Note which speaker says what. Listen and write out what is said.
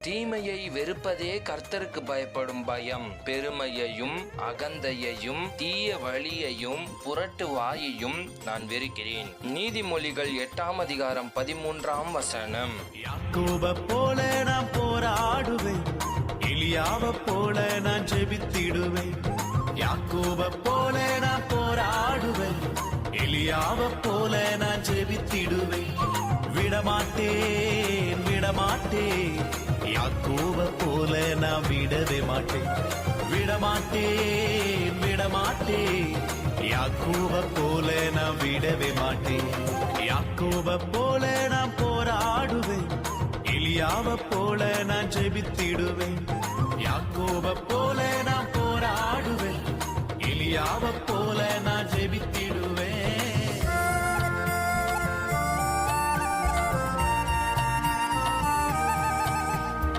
Speaker 1: தீமையை வெறுப்பதே கர்த்தருக்கு பயப்படும் பயம். பெருமையையும் அகந்தையையும் தீய வழியையும் புரட்டு வாயையும் நான் வெறுக்கிறேன். நீதிமொழிகள் 8ஆம் அதிகாரம் 13ஆம் வசனம்.
Speaker 2: யாக்கோபை போல நான் போராடுவேன், எலியாவை போல நான் ஜெபித்திடுவேன். யாக்கோபை போல நான் போராடுவேன், எலியாவை போல நான் ஜெபித்திடுவேன். விடமாட்டேன் விடமாட்டேன், யாக்கோபை போல நான் விடவே மாட்டேன். விடமாட்டேன் விடமாட்டேன், யாக்கோபை போல நான் விடவே மாட்டேன். யாக்கோபை போல நான் போராடுவேன், எலியாவை போல நான் ஜெபித்திடுவேன். யாக்கோபை போல நான் போராடுவேன், எலியாவை போல